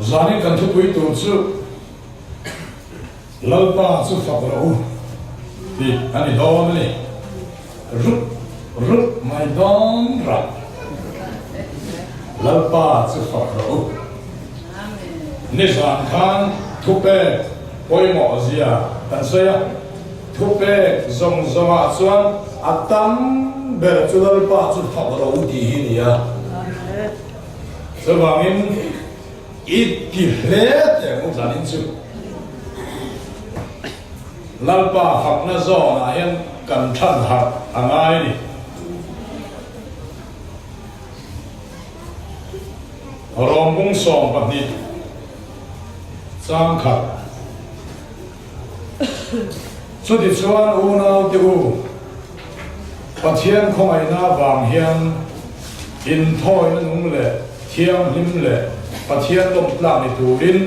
zani kan thu pui tu chu lalpa chu fakro di ani don ni rut mai don ra lalpa chu fakro ni zan khan thu pe poi mo zia kan soya thu pe zong zonga chuan atam ber chu lalpa chu fakro di ni ya sebangin it hle te mu zanin chu lalpa fakna zo na hian kan than hat angai ni rombung som pahni chang khat chu ti chuan u nau te u pathian khongai na wang hian in thoi na nung le thiam him le pathian lom tlang ni turin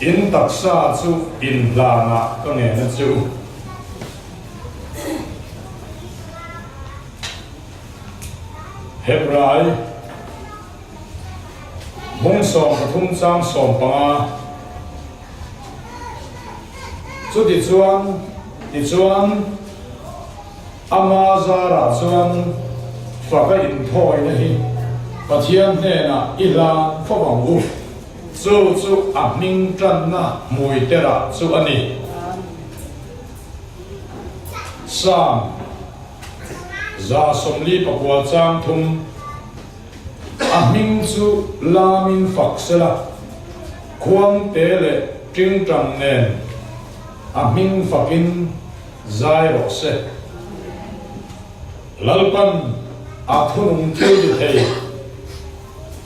in taksa chu in lana ka nge na chu hebrai mong som pathum chang som panga chu ti chuan ama zara chuan faka in thoi na hi pathian hne na ila fawang u chu aming tran na mui tera chu ani sam za somli pakwa chang thum aming chu lamin faksela khuang te le ting tang nen aming fakin zai ro se lalpan athunung thil di thei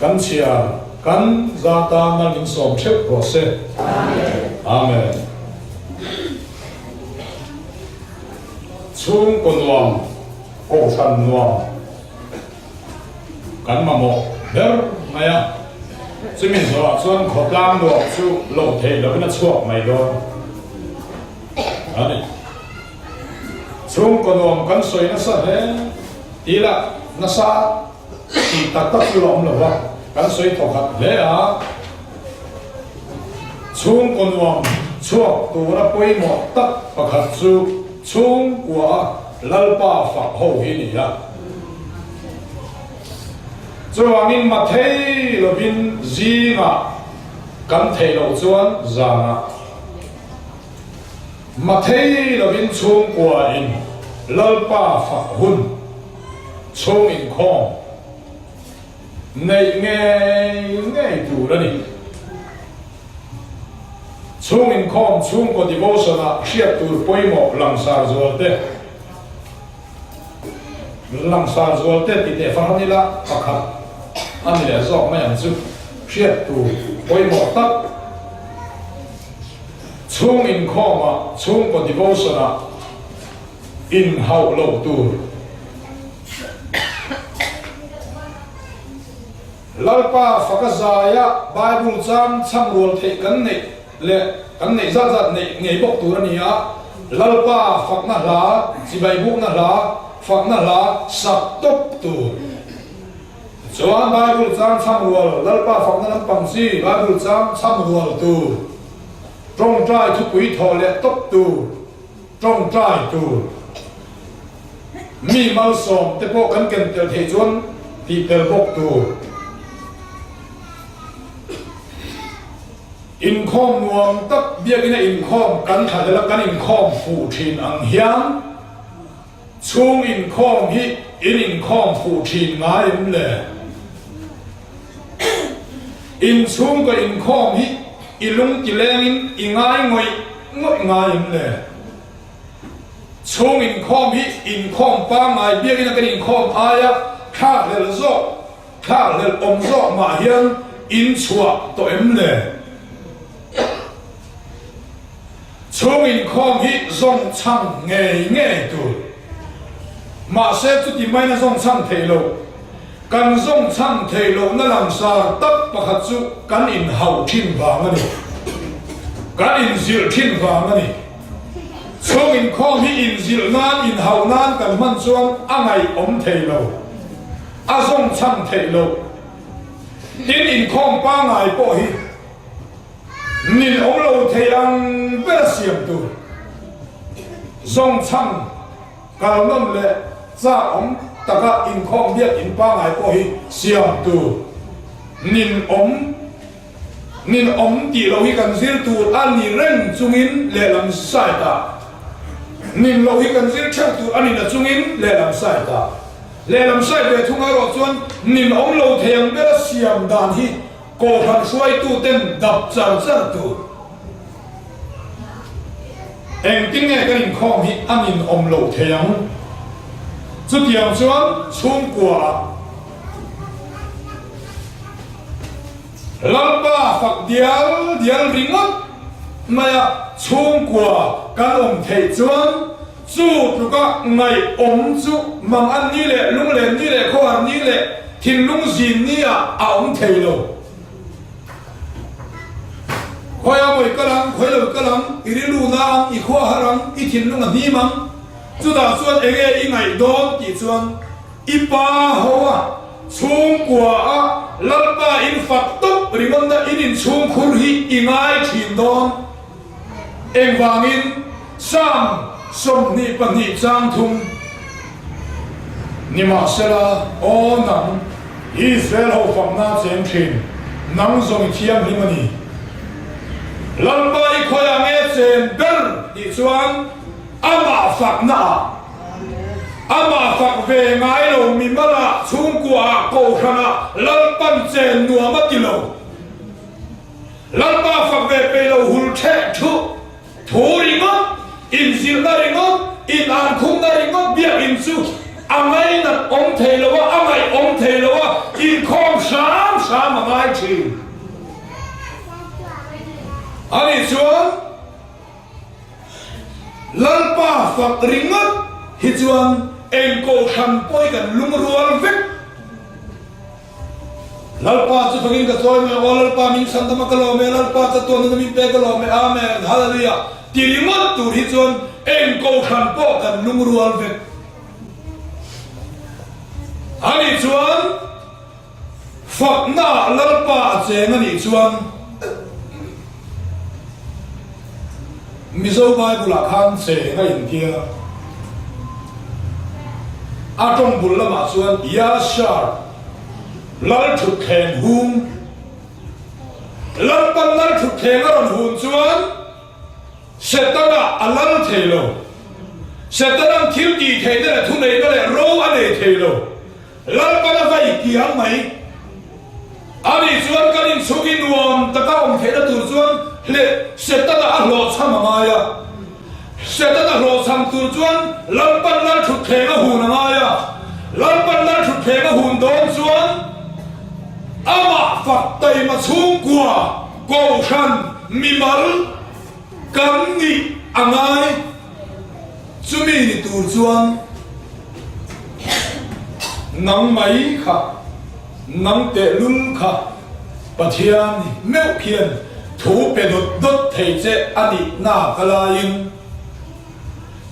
kan chia kan zata na ling som thep ro se amen chung konwam ko san nuam kan mamo ber maya chimin so chuan khotlang do chu lo thei lo na chuak mai do ani chung konwam kan soi na sa he ila na sa ti tak tak lom lo wa kan soi thok hat le a chung konwam chuak tu ra poi mo tak pakhat chu chung kwa lalpa fak ho hi ni ya chuanin ma thei lo bin zinga kan thei lo chuan zanga ma thei lo bin chung kwa in lalpa fak hun chung in khom nei nghe tu ra ni chung in khom chung ko devotion a hriat tur poimo langsar zolte ti te fahanila pakhat ani le zok mai an chu hriat tu poimo tak chung in khom a chung ko devotion a in hau lo tur lalpa fakazaya bible cham chamrol thei kan nei le kan nei zat nei ngei bok tur ani a lalpa fakna la chibai buk na la fakna la sak top tur chuan bible cham chamrol lalpa fakna lam pangsi bible cham chamrol tur trong trai thu pui tho le top tur trong trai tur mi mal som te po kan ken tel thei chuan ti tel bok tur in khom nuam tak biakina in khom kan thadela kan in khom fu thin ang hiam chung in khom hi in khom fu thin ngai im le in chung ko in khom hi ilung tileng in ingai ngoi ngai im le chung in khom hi in khom pa ngai biakina kan in khom aya kha le zo kha le om zo ma hiam in chua to em le chung in khom hi zong chang nghe tu ma se chu ti mai na zong chang thei lo kan zong chang thei lo na lang sa tak pakhat chu kan in hau thin wang ani kan in zil thin wang ani chung in khom hi in zil nan in hau nan kan man chuan angai om thei lo a zong chang thei lo tin in khom pa ngai po hi nin ong lo thei ang be siam tu zong chang kal nom le za om taka in khom biak in pa ngai po hi siam tu nin om ti lo hi kan zir tu ani reng chungin le lam sai ta nin lo hi kan zir chang tu ani na chungin le lam sai ta le lam sai be thunga ro chuan nin om lo theyang be siam dan hi ko khan suai tu ten dap char char tu eng ting nge kan in khom hi anin om lo theyang chu tiang chuan chung kwa lalpa fak dial ringot maya chung kwa kan om thei chuan chu tuka ngai om chu mang an ni le lung le ni le kho har ni le thin lung zin ni a om thei lo khoya moi kalang khoi lo kalang iri lu na i kho harang i thin lung a ni mang chu da chuan ege i ngai don ti chuan i pa hoa chung kwa a lalpa in fak top ringon da in chung khur hi i ngai thin don eng wangin sam som ni pa ni chang thum ni ma sela o nang Israel ho fam na chen thin nang zong thiam hi mani lalpa i khoya nge chen bel ti chuan ama fak na ama fak ve ngai lo mi mala chung kwa ko khana lalpan chen nuam a ti lo lalpa fak ve pe lo hul the thu ringot in zil na ringot in an khung na ringot bia in chu amai na om thei lo wa amai om thei lo wa in khom sam ngai chi ani chuan lalpa fak ringot hi chuan eng ko kham poi kan lung rual vek lalpa chu thongin ka choi me lalpa min san dama kalo me lalpa cha ton na min pe kalo me amen hallelujah tilimot tur hi chuan eng ko khan po kan lung rual vek ani chuan fak na lalpa cheng ani chuan mizo bible a khan che nga in kia atong bul lama chuan yashar lal thu khen hum lalpan lal thu khen aron hun chuan setana alal thelo setana thil ti thei de thu nei de ro ane thelo lalpan vai kiang mai ani chuan kanin sugin nuam taka om thela tur chuan le setana a lo chama maya setana lo cham tur chuan lalpan lal thu khen a hun maya lalpan lal thu khen a hun don chuan ama fak tai ma chung kwa ko khan mi mal kan ni angai chumi ni tur chuan nang mai kha nang te lul kha pathian meu khian thu pe dot thei che ani na kalain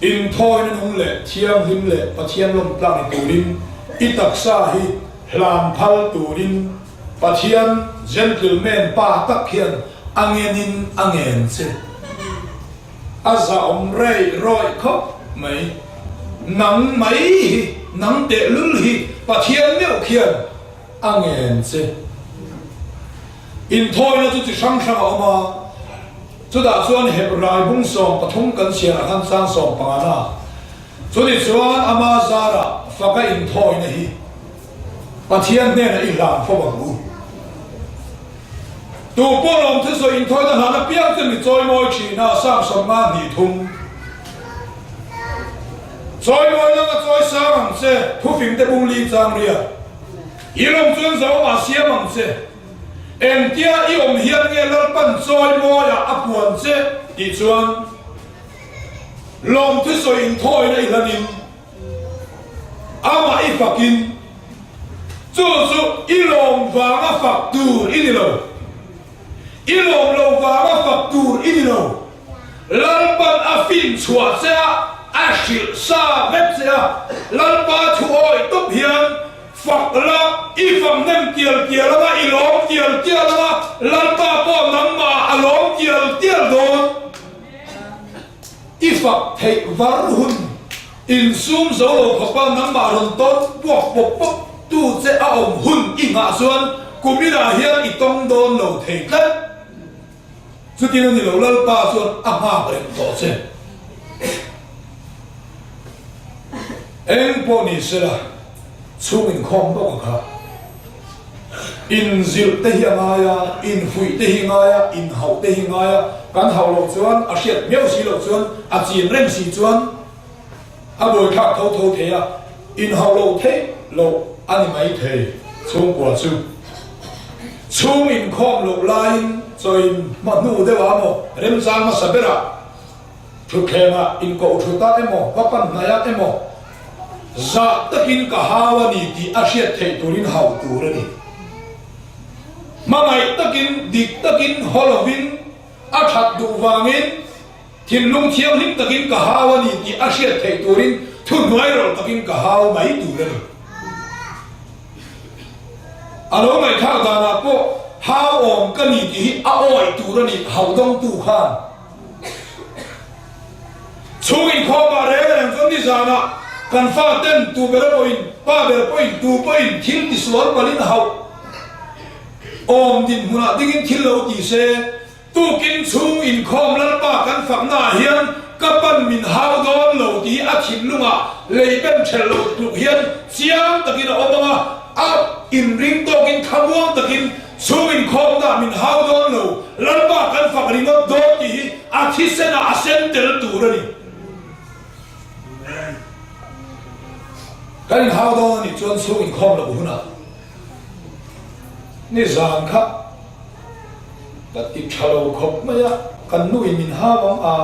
in thoi na nung le thiam him le pathian lom tlang ni turin itak sa hi hlam phal turin pathian gentleman pa tak khian angenin angen che aza om rei roi khop mai nang mai nang te lul hi pathian meu khian angen che in thoi na chu chi sang sang oma chu da chuan hebrai bung som pathum kan sia han sang som pangana chu ni chuan ama zara faka in thoi na hi pathian ne na ilang pho ba bu tu polom thu so in thoi da hana piang te mi choi moi chi na sang som ma ni thum choi moi na choi sang se thu phim te bung li chang ria ilom chuan zo ma sia mang se em tia i om hian nge lalpan choi moi a apuan che ti chuan lom thu so in thoi na ilanin ama i fakin chu ilom wanga fak tur inilo ilom lo wanga fak tur inilo lalpan a fin chua che a shil sa vet che a lalpa thu oi top hian phật la i phật nem kiel kiel la i lom kiel kiel la lan pa po nam ma a lom kiel kiel don i phật thei var hun in sum zo lo khopa nam ma ron ton pok pok pok tu che a om hun i nga suan kumina hian i tong don lo thei tat chu tin ni lo lal pa suan a ma bre to che em po ni se la chung in khom bo kha in zil te hi ngaya in fui te hi ngaya in hau te hi ngaya kan hau lo chuan a hriat meu si lo chuan a chin rem si chuan a boi thak tho tho the a in hau lo the lo ani mai the chung kwa chu chung in khom lo lain choin ma nu de wa mo rem sang ma sabera thu khenga in ko thu ta emo papan naya emo za takin ka hawa ni ti a hriat thei turin hau tur ani mangai takin dik takin holovin a that du wangin thinlung thiam hlim takin ka hawa ni ti a hriat thei turin thu noi rol takin ka haw mai tur ani alo mai thak dana po haw om ka ni ti a oi tur ani hau dong tu khan chungin khoma re reng zon ni zana kan fa ten tu bel point pa bel point tu point thil ti sual palin hau om din huna dingin thil lo ti se tu kin chung in khom lan pa kan fak na hian kapan min hau don lo ti a thin lunga leiben thel lo tu hian chiang takin omanga a in ring to kin khamwang takin chung in khom na min hau don lo lan pa kan fak ring do ti a thi se na asen tel tu rani kan hau don ni chuan chung in khom lo huna ni zan kha ta ti thalo khop maya kan nu in min ha wang a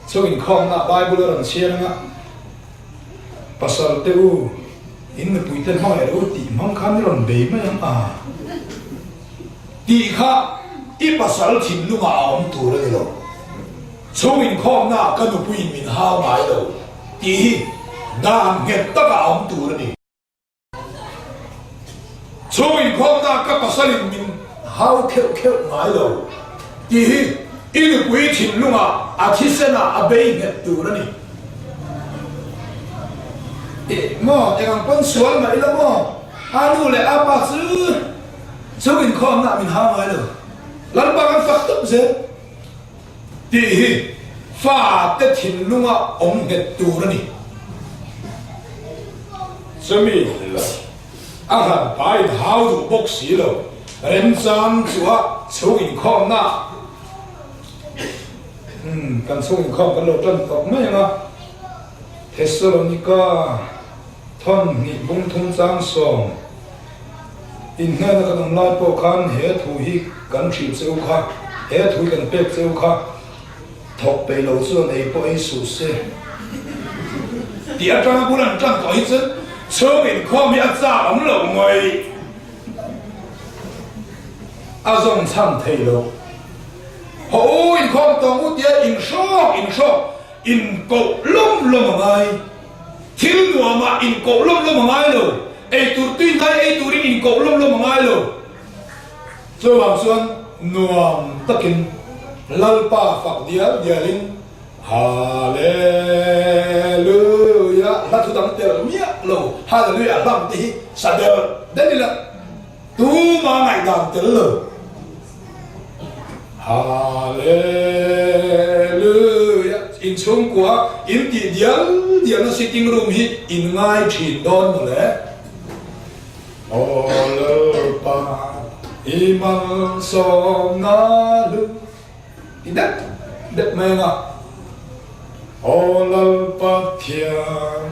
chung in khom na bible ran sian nga pasal te u in na puiten hong ero ti mong khan ron be maya a ti kha i pasal thin lu ma om tu le lo chung in khom na kan nu puin min ha mai lo ti dan nget ta ka om tu le ni chung in khom na ka pasalin min hau kheu kheu mai lo ti in pui thin lu ma a thi sena a be nget tu le ni mo yang pon sual mai lo mo anu le apa chu chung in khom na min ha mai lo lan ba kan fak tup ze ti fa te thin lu ma om nget tu le ni semi la aha bai hau du bok si lo ren sam chua chung in khom na kan chung in khom kan lo tan tok mai nga Thessalonica thon ni bung thum chang song in na kan lai po khan he thu hi kan thil cheu kha he thu kan pek cheu kha thok pe lo chu nei po ai su se ti atang bulan tang ko hi chen chung in khom hi a cha om lo ngoi a zong chang thei lo ho in khom tong u tia in shok in ko lom ngai thil nuwa ma in ko lom ngai lo ei tur tin kai ei turin in ko lom ngai lo so wang suan nuam takin lalpa fak dialin hallelujah la tu dang tel mia lo hallelujah lam ti sadel danila tu ma ngai dang tel lo hallelujah in chung kwa in ti dial na sitting room hi in ngai thin don le lalpa iman som na lu idat dat mai nga lalpa thiam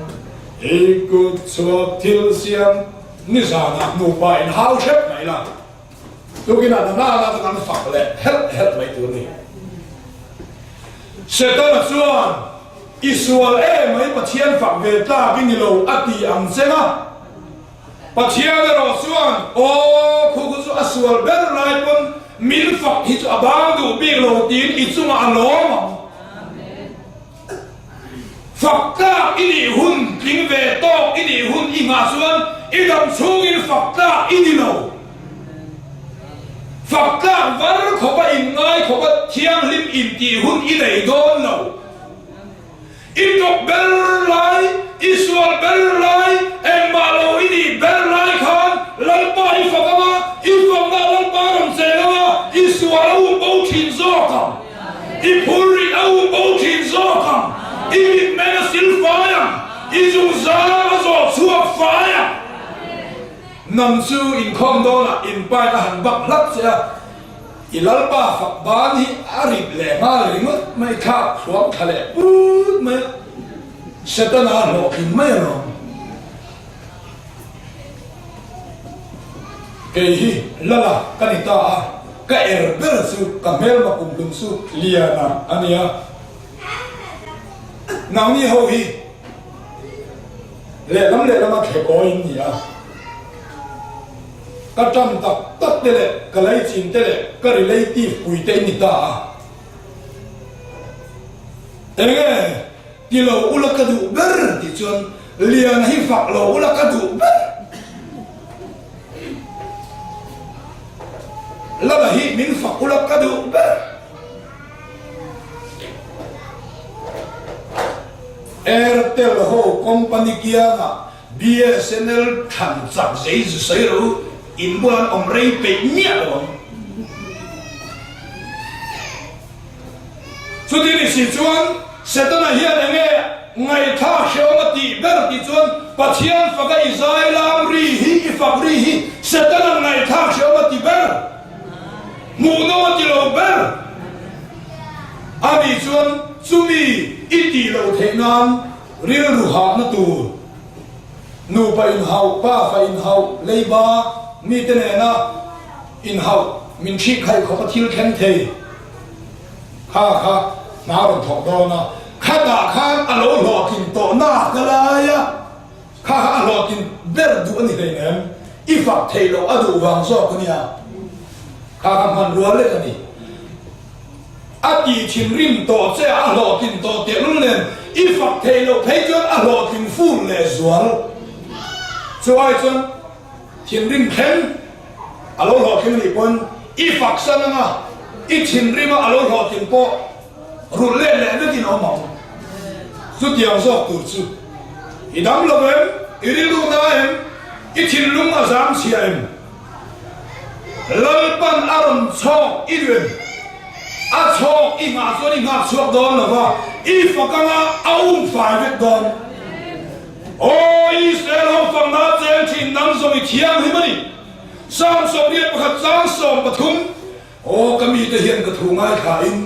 ikut chuak thil siam ni sana nu pa in how shep mai la tu kina na kan fak le help mai tu ni setan chuan isual mai pathian fak ve ta kin ni lo ati ang senga pathian ro chuan o khu chu asual ber lai pon mil fak hi chu abang du bi lo tin I chunga alom fakka ini hun king ve to ini hun inga chuan idam sungin fakta idilo fakta var khoba in ngai khoba thiang lim in ti hun i nei don lo itok bel lai isual bel lai emalo ini bel lai khan lalpa i fakama ifanga lalpa ram sela isual au bo thin zo kam i puri au bo thin zo kam i mena sil fire i zu za zo suak fire nam su in khom do na in pai na han bak lak sia ilalpa fak ban hi arip le ma ringot mai kha suam thale put mai setana lo in mai no ke hi lala kanita ka ber su ka mel ma kum dum su liana ania nang ni ho hi le lam khe ko in ya ka trăm tak tak te le ka lai chin te le ka relative pui te ni ta enge ti lo ula ka du ber ti chon lian hi fak lo ula ka du ber la la hi min fak ula ka du ber Airtel ho company kia na BSNL than chak zai zu sai ro in bulan om rei pe nia lo chu ti ni si chuan setana hian enge ngai tha shoma ti ber ti chuan pathian faga Israelam ri hi fak ri hi setana ngai tha shoma ti ber mu no ti lo ber ami chuan chumi iti lo theinan ril ru ha na tu nu pa in hau pa fa in hau leiba mi te ne na in hau min chi khai kho pa thil khen the kha na ron thok do na kha da khan alo lo kin to na ka la ya kha alo kin ber du ani le nem I fak thei lo adu wang so ko nia kha man ro le ka ni ati chin rim to che alo kin to te lu nen I fak thei lo phei chon alo kin full le zual so ai chon thiên rim khen alo lo khen ni pon I fak sana nga I thiên rim alo lo kin po ru le le tin o mong su tiang so tu chu I dam lo em I ri lu na em I thiên lung a zam chi em lal pan aron chok I ren a chok I nga so ni nga chuak don lo wa I fakanga aum fai vet don Oh, Israel ho fang na chen chin nam so mi thiam hi mani sam so riat pakhat sang som pathum oh kami te hian ka thu ngai kha in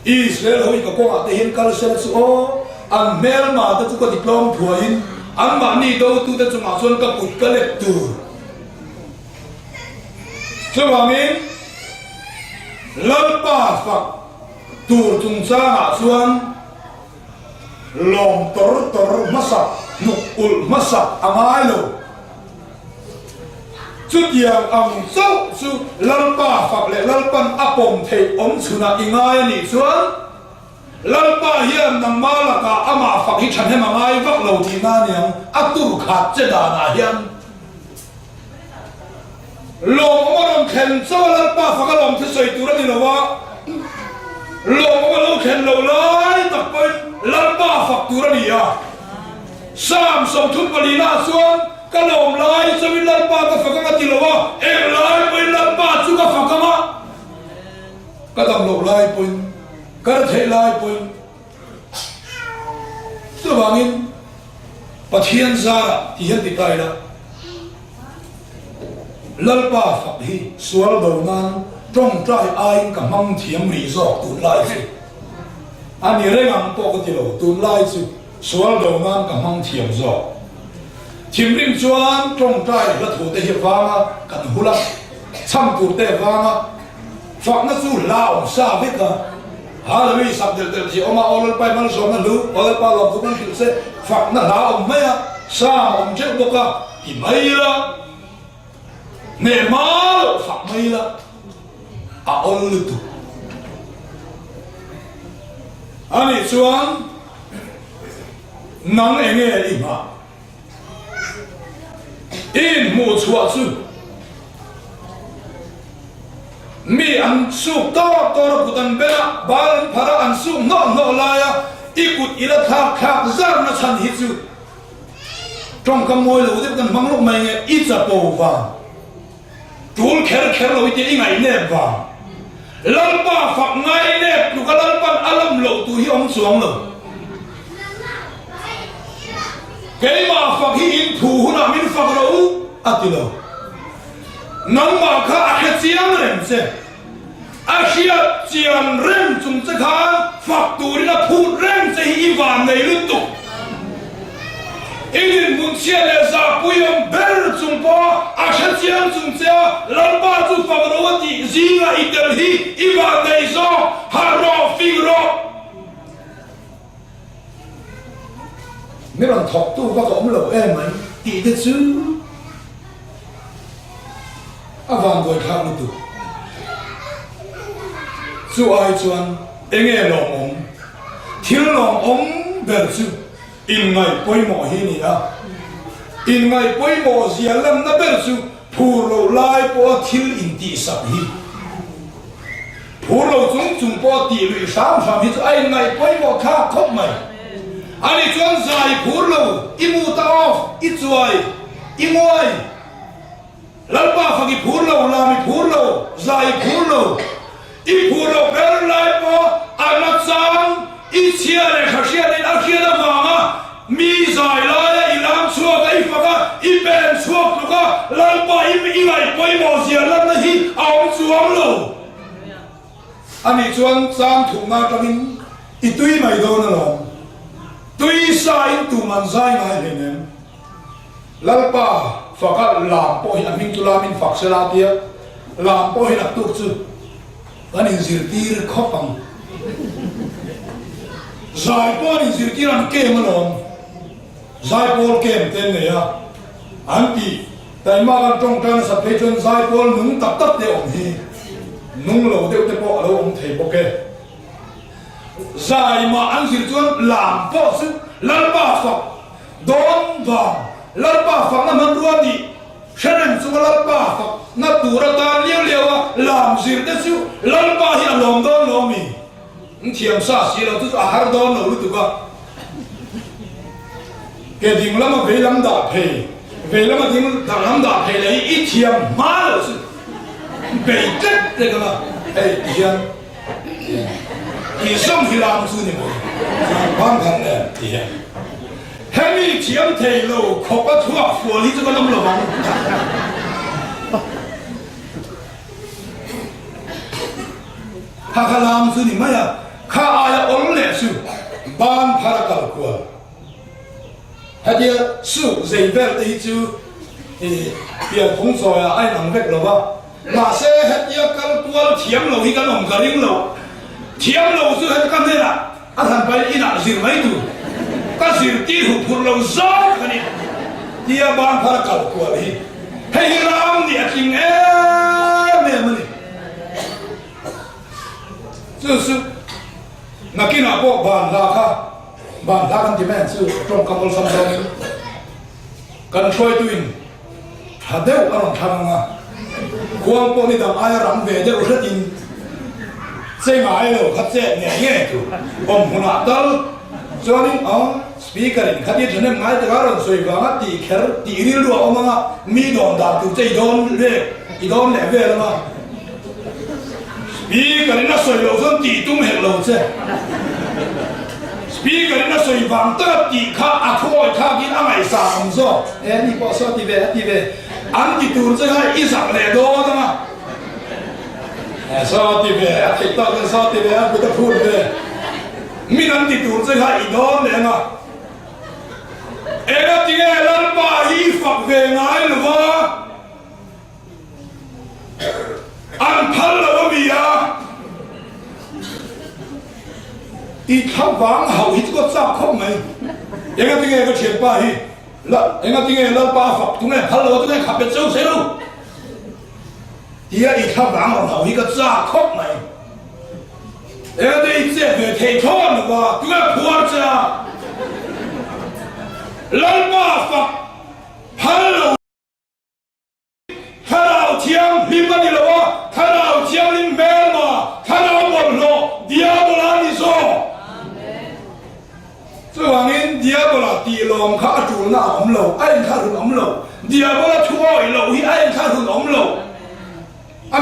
Israel ho ka ko te hian kal sel su oh an mel ma ta chu ko diplom thua in an ma ni do tu ta chu ma son ka put ka le tu chu ma min lal pa fak tu chung sa ha chuan long tor masak nuk ul masak angai lo chút yang ang sâu su lalpa phật lệ lalpan apom thei om chuna ingai ni chuan lalpa hian nang ma la ka ama phật hi than he mangai vak lo ti na niang atur khat che da na hian lom oron khen so lalpa phật lom thi soi tu ra ni lo wa lom lo khen lo lai tak pen lalpa phật tu ra ni ya sam som thun palina chuan ka lom lai chawin lalpa ka fakanga tilowa em lai poi lalpa chu ka fakama ka dam lo lai poi ka thei lai poi chu wangin pathian zara ti hian ti kai la lalpa fak hi sual do nan trong trai ai ka mang thiam ri zo tu lai chi ani rengang po ka tilo tu lai chu sual do nan ka mang thiam zo Chim rim chuan trong trai la thu te hi wanga kan hula cham tu te wanga fak na chu la om sa ve ka halawi sab del chi oma olol pai mal so na lu olol pa lo tu kan se fak na la om me sa om che bo ka I mai la ne mal fak mai la a ol tu ani chuan nang enge I ma in mu chua chu mi an su to kutan bela bal phara an su no la ya ikut ila thak zar na chan hi chu trong kam moi lo de kan mang lo mai nge I cha po wa tul kher lo ti ngai ne wa lam pa phak ngai ne tu ka lam pan alam lo tu hi ong suang lo cái mà phật hi in thủ na min phật lo atilo nang ma kha a chiang rem se a khia chiang rem chung che kha phật tu ri na thu rem se hi van nei lu tu in mun chia le za pu yom ber chung po a khia chiang chung che lan ba chu phật lo ti zi la i der hi I van nei zo ha ro fi ro mấy bạn thọc tu có ổng lẩu em ấy tỷ thế chứ à vàng gọi khang luôn tu chú ai chuan em nghe lòng ổng thiếu lòng ổng bền chứ in ngày quay mỏ hi nè à in ngày quay mỏ gì làm nó bền chứ phù lầu lai po thiếu in tỷ sập hi phù lầu chúng po tỷ lụy sáng hi chú ai ngày quay mỏ khác khóc mày anh chọn giải phù lâu imu tao ít chuối imuai lần ba phải phù lâu làm phù lâu giải phù lâu ít phù lâu bên lại po anh nói rằng ít chia này khác chia này ăn chia là vàng à mi giải lại làm chuột cái phật à ít bên chuột lúc à lần ba ít lại quay mò gì lần này hi ông chuông lâu anh chọn sang thủ na trong ít tuy mày đâu nữa tuy sai tu man sai ngai le nem lalpa fakat lam po hin amin tu lamin fak sela tia lam po hin atuk chu ani zirtir khopang zai po ni zirtir an ke manom zai pol kem ten ne ya anti tai ma kan tong kan sa pe chon zai pol nung tap tap de om hi nung lo de te po lo om thei po ke zai ma an zir chuan lam po su lan ba phak don vang lan ba phak na man ruani sharan chu lan ba phak na tura ta liao lam zir de chu lan ba hi lom don lo mi thiam sa si lo tu a har don lo tu ka ke ding lama ve lam da phe ve lama ding da lam da phe le I thiam ma lo su be tet de ka ei hian thì sống thì làm gì nhỉ? Quan trọng là gì? Hai mươi chiếm thầy lô, khó có thua phù lý cho con lâm lô bằng. Hà làm gì nhỉ mấy à? Khá ai ổn lệ sự ban phá ra cầu của. Hai đứa sự dễ về đây chứ thì bây không rồi ai nằm vết lô ba. Mà sẽ hai đứa cầu của chiếm lô thì cái lòng cái riêng lô. Thiam lâu chứ hết cái này là anh thằng bay in lại gì mấy tu cái gì tí hụt hụt lâu gió cái này tia ban phá cầu của đi hay làm địa chính em mình chứ mà khi nào có bàn ra kan timen chứ trong kamol sam sam kan trôi tuin hạt đeo anh thằng mà quang po ni đam ai ram về đeo rất in xây mãi rồi khát xe nghe tu ông hôn hạ tao cho nên speaker in khát đi cho nên mãi tất cả rồi xoay vào tí khéo tí đi luôn ông mà mi đòn đạp tu chơi đòn lẹ về là mà speaker nó xoay lâu xong tí tung hết lâu chứ speaker nó xoay vàng tất tí khá thôi khá kiến anh ấy sắm rồi em đi bỏ sao tí về anh tí tu chơi hay ít sắm lẹ đó thôi mà sao thì về thì tao cái sao thì về bây giờ phun về mình ăn thì tụi chơi hay đó này mà em thì nghe lần ba hi phật về ngay rồi vợ ăn thal là gì à đi tháo vàng hậu ít có sao không mày em thì nghe cái chuyện ba hi là em thì nghe lần ba phật tụi này thal là tụi này khắp biệt sâu xíu第一套房好一个炸空没，对这个太错了吧？这个破子啊，老爸发，hello。cho anh diabla ti lom khá chủ na ống lầu anh khá run ống lầu diabla thua lầu hi anh khá run ống lầu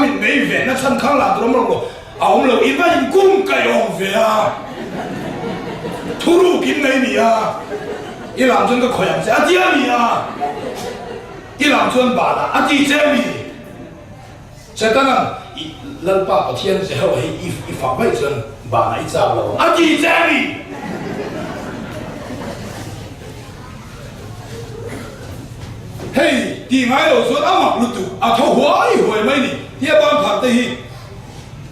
mình mấy về nó sân khá là ống lầu ống lầu ít vậy cũng cái ống về à thu ru kim này mi à ít làm cho cái khỏe sẽ đi mi à ít làm cho bà là đi chơi mi sẽ当然lần爸爸天时候一防卫阵把一招了đi chơi mi嘿，第买路说阿mặc路途，头花一回没你，第一班拍的去，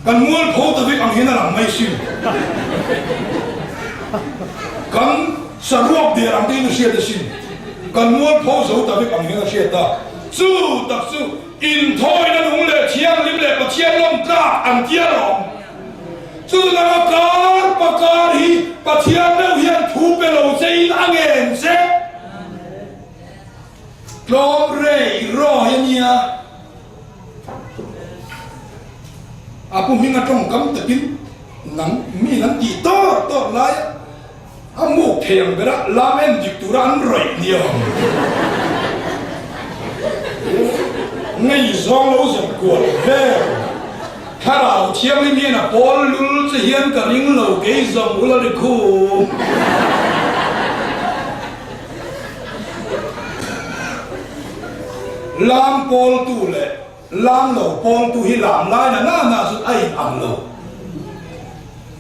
跟我跑得比昂现在人没少，跟十六的人都写的信，跟我跑手得比昂现在写的，主特殊，因台的农业强林嘞，把强龙加安家龙，主那个干把干去，把强龙现土被路在安颜色。lo rei ro ya apu minga trong kam takin nang mi nan ti to lai amu theng bera lamen diktura an roi niyo ngai zong lo zong ko ve kharao thiam li mi na pol lul che hian ka ring lo ke zong ula ri khu lam pol tu le lam lo pol tu hi lam lai na su ai am lo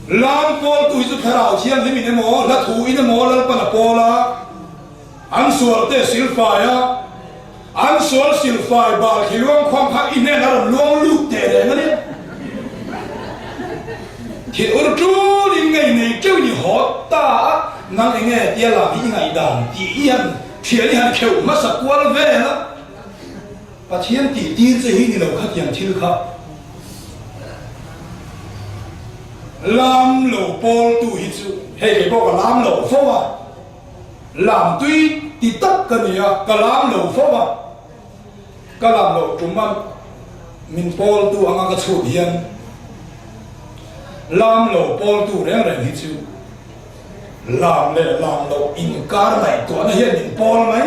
lam pol tu su kharao chiang hi mi ne mo la thu in mo la pa na pola an sual te silfa ya an sual silfa ba ki luang khwang kha in ne na luang lu te de ngani ki ur tu ling ngai nei keu ni ho ta nang nge tia la hi ngai dan ti yan thia ni han kheu ma sa kwal ve la把天地地这一年了，看讲清楚。蓝楼波都一组，嘿，给包个蓝楼风啊，蓝堆地得个你啊，个蓝楼风啊，个蓝楼中嘛，民波都昂个出现，蓝楼波都两人一组，蓝嘞蓝楼应该来多那些民波了没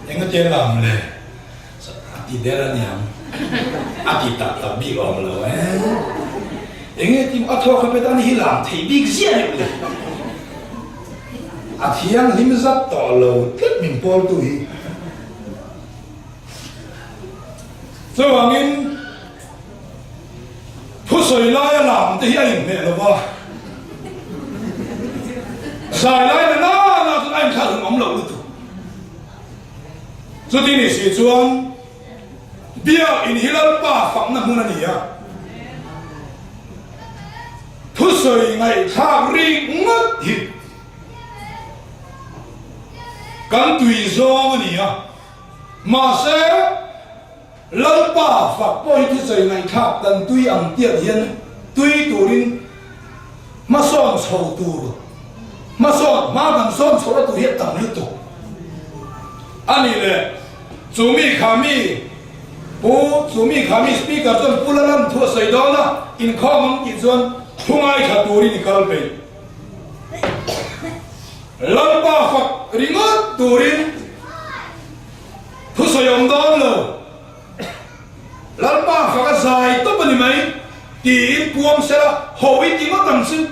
？yang cái làm lệ, đi đây là nhàng, đi tập bị ôm rồi, yang cái tim thôi không biết anh hi làm thì bị gì vậy, thiang lim rất to lâu, kết mình bỏ tuổi, rồi hoàng in, thu sợi lai làm thì anh mẹ rồi ba, sợi lai là tụi anh khá ôm lâu được. Cho nên là sự chuan, bia in hilal pa phẳng na huna niya. Thu sợi ngày thang ri ngất hít, căn tùy do niya, mà sẽ lal pa phẳng bôi thu sợi ngày thang căn tùy ang tiệt hiền, tùy tu rin, mà son sầu tu, mà son mà gần son sầu tu hiệt tang hiệt tu. Anh này chú mi kami speaker tuan pulalan thua say đó na in common in tuan thung ai khát turi ni kal pe lampa phật ringot turin thu say om đó lo lampa phật dài tốt bao nhiêu mấy tin buông sẽ là hậu ít tiếng nó tầm sư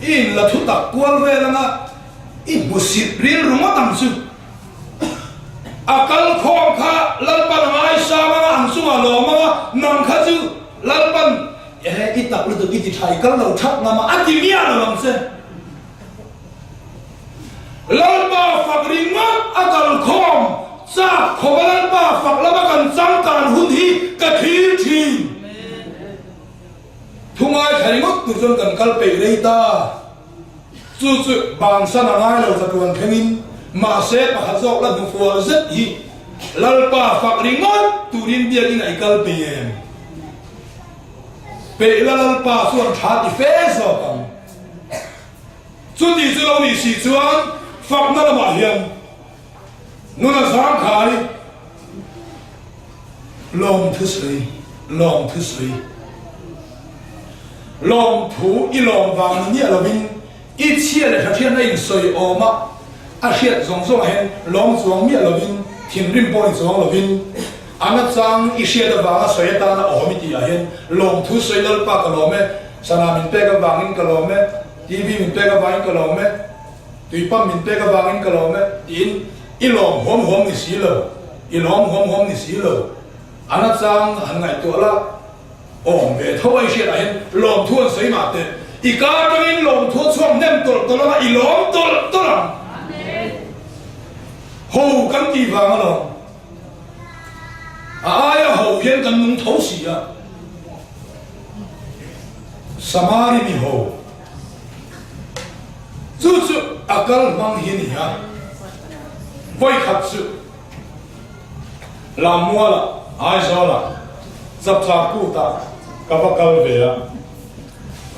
in là thu tập quan về là na in một xịt riêng rồi nó tầm sư akal khom kha lalpan mai sa ma an sunga lo ma nam kha chu lalpan itak lu tu iti thai kal lo thak na ma ati mia lo lam se lalpa fakri ma akal khom sa khobalalpa faklama kan cham kan hun hi ka thil thi thungai thari ngok tu jon kan kal pe rei ta chu bang sa na ngai lo sa tuan thengin mà sẽ把它做了农夫rất ít, lalpa fakri ngon turin dia ini ikal PM, pe lalpa suan thati face apa, cuti culau ni si cuan fakna la mahian, nuna sang khai, long thứ sấy, lòng thú y lòng vàng nhẹ là vinh ít chia là thiên này soi ôm á hiện giống giống hen lòng giống nhẹ là vinh thiên rim bôi giống là vinh anh chăng ít chia là vàng soi ta là ôm đi à hen lòng thú soi lal pa cái lòng ấy sana mình pe cái vàng in cái lòng ấy TV mình pe cái vàng in cái lòng ấy tùy pa mình pe cái vàng in cái lòng ấy tin y lòng hom hom ni xí lờ y lòng hom hom ni xí lờ anh chăng anh ngày tuổi là ôm về thôi chuyện này lòng thua sấy mà thế, ý cả cái lòng thua chuông nem tổ là ý lòng tổ là, hậu căn kỳ vàng rồi, ai hậu phiên căn nung thấu xì à, samari mi hậu, chú akal mang hiền à, vay khát chú, làm mua là ai sao là, sắp sắp cụ ta. Kavakal về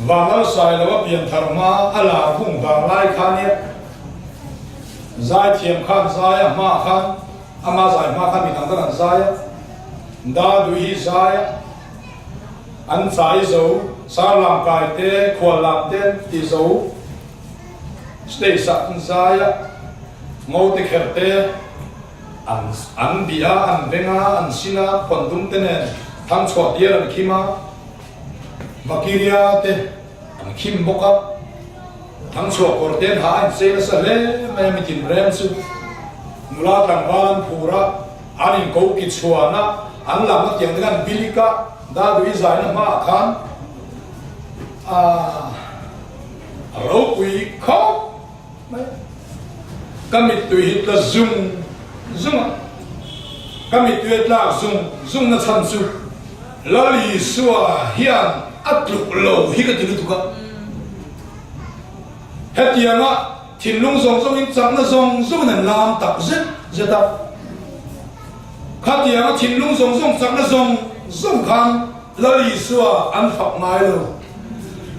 và nó sai là biển thằng ma ala cũng vàng lai khan nhé giải thiềm khan giải ma khan ama giải ma khan bị thằng ta giải đa đuôi giải anh giải dấu sa làm cài tê khoa làm tên thì dấu stay sát giải ngô tê khэр tê anh bia anh venga anh sina quan tung tên này thằng chọt dia là khi mà Makiria te ang kim boka ang so korten ha an se sa le me mitin rem su mula tangwan pura anin ko ki chuana an lam na tiang dengan bilika da dui zai na ma khan ro quy ko kamit tu hit la zum kamit tu la zum na chan su lali suwa hian atluk lo hi ka tilu tuka hetianga thinlung zong zong in changna zong nan lam tak zeta khatianga thinlung zong changna zong khan lali suwa an phak ngai lo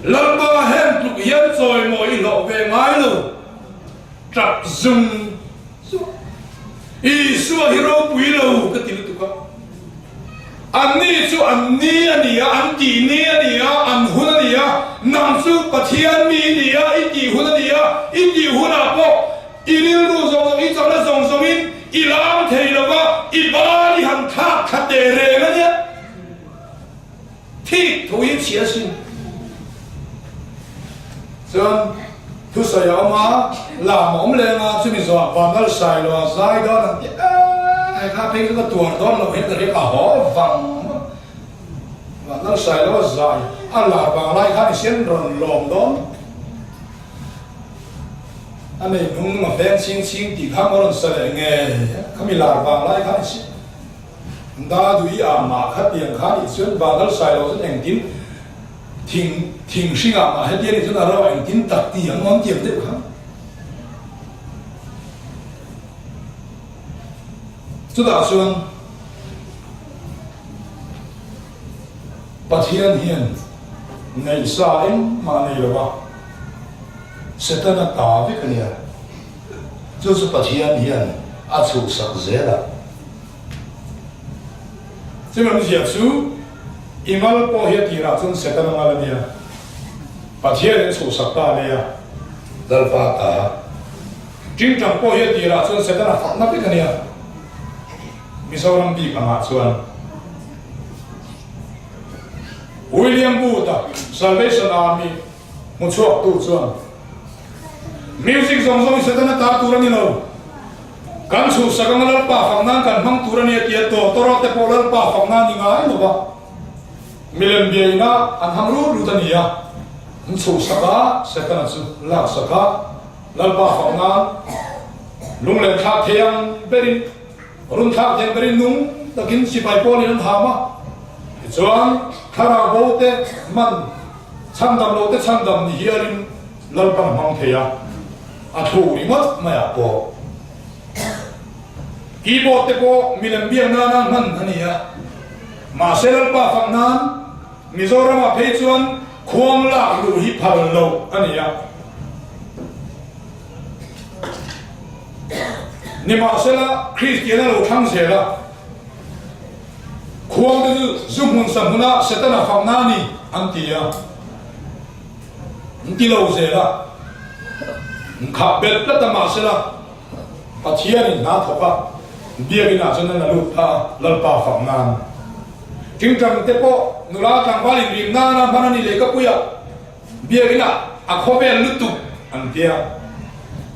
lalba hem tuk hian choi moi lo ve ngai lo trap zum i suwa hero pui lo ka tilu tuka anh chu anh ania anh ti ni ania anh hun ania nam chu pathian mi nia i ti hun ania i ti hun a po i lil ru zong i chang la zong in i lam thei lova i ba ni han tha khate re na nia thi thu i chia sin chon thu sa ya ma la mom le nga chu mi zo pa nal sai lo zai do na ai khá thấy cái tuột đó là hiện cái cả hó vàng và nó xài nó dài ăn là vàng lai khá thì xuyên ròn lòm đó anh này đúng mà ven xin thì khá ngon xài nghề không bị là vàng lai khá thì xuyên đa đuôi mà khá tiền khá thì xuyên và nó xài nó rất hành tín thình sinh mà hết tiền thì chúng ta nó hành tín tật tiền ngon tiền đấy không chúng ta xuân Pathian hiền ngày xa em mà này là ba sẽ ta na ta với cái này cho sự Pathian hiền áp dụng sắc dễ là chứ mình hiểu chú imal po hiền thì là chúng sẽ ta na là gì Pathian áp dụng sắc ta này à dal pa ta chính trong po hiền thì là chúng sẽ ta na phát na với cái này Mizoram bi kama chuan William Booth Salvation Army mu chuak tu chuan music zong se ta ta tu rani lo kan chu sakang lal pa phang nan kan hang tu rani ti to ro te po lal pa phang nan ni ngai lo ba milen bi na an ham lu ta ni ya an chu saka se ta na chu la saka lal pa phang nan lung le tha thiang berin run thak thang berin nung takin sipai poli nan thama chuan thara bote man chandam lo te chandam ni hiarin lalpam hang theya a thu ri mat maya po keyboard te ko milam biang na man ania ma selal pa phang nan Mizoram a phei chuan khuang la lu hi phal lo ania Nima sela Christian lo thang sela khuang de zum hun sam huna setana phang na ni antia ti lo se la khap bet la ta ma se la pathian in na thopa biagina chana la lut a lalpa phang nan ting tang te po nula tang bali rim na na manani le ka puya biagina a khobe lutu an tia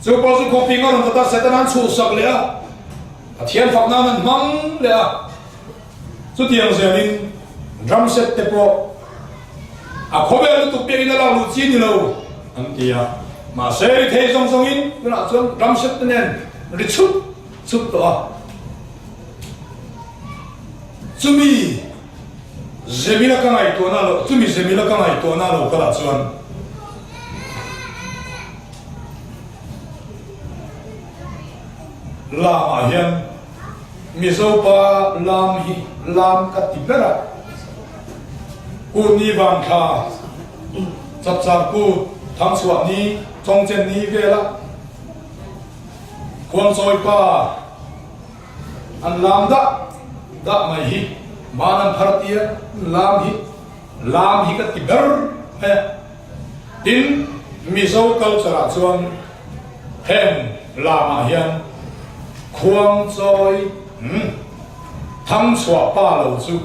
so pa su ko pinga ron ta setanan chu sak le a pathian phang nan mang le a so tiang zelin drum set te po a khobe lutu biagina la lu chi ni lo an tia mà sẽ thấy song song in cái nào xuống đâm sét nên đi chút đó chumi zemila ka ngai to na lo chumi zemila ka ngai to na lo ka la chuan la ma hian mi zo pa lam ka ti bera ku ni van kha chap chap ku thang chuat ni trong chen ni ve la khuang soi pa an lam da mai hi manan bharatiya lam hi ka ti ber he tin mizo culture chuan hem lama hian khuang soi thang chua pa lo chu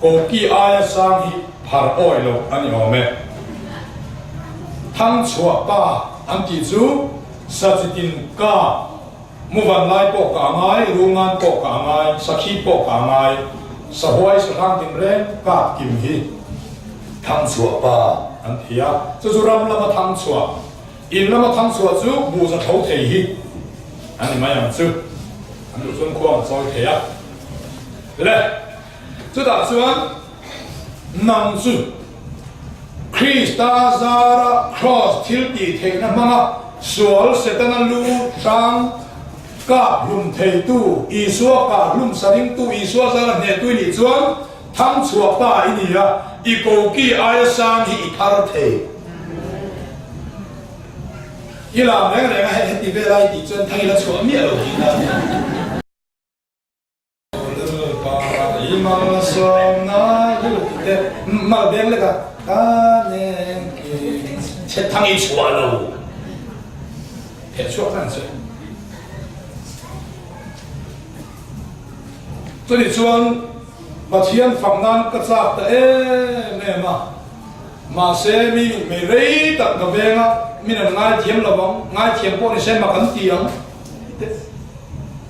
ko ki aya sang hi phar oi lo ani ome thang chua pa an ti chu sachitin ka muvan lai po ka ngai rungan po ka ngai sakhi po ka ngai sahoi sang tim ren ka kim hi thang chua pa an thia chu ram lama thang chua in lama thang chua chu bu za thau thei hi ani mayam chu an lu chun khuang soi thea le chu da chuan nang chu Krista zara cross thil ti thei na manga sual setana lu sang ka lum thei tu isua ka lum saring tu isua zara ne tu ni chuan thang chua pa ini ya I ko ki aya sang hi thar thei ila me re ga he ti ve lai ti chuan thai la chua mi lo ki na Imam som na yu te ma beng le ka ka nen ki che thang I chua lo he chua kan se cho ni chuan mà thiên phẳng nan cất sạc ta mẹ mà xe mi rei tận cái về ngã mi là ngay thiêm là bóng ngay thiêm po này xe mà cắn tiếng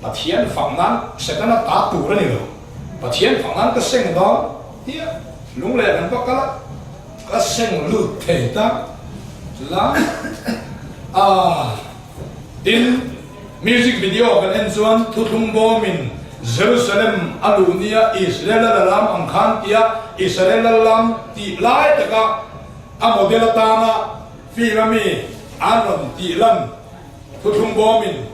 mà thiên phẳng nan sẽ cái nó tá tủ ra nhiều mà thiên phẳng nan cái sen đó thì lúc này mình có cái sen lụt thể ta là tin music video cái anh chuan thu thung bom mình Jerusalem alunia Israel alam angkhan tia Israel alam ti lai taka a model tana filami anon ti lan thuthum bomin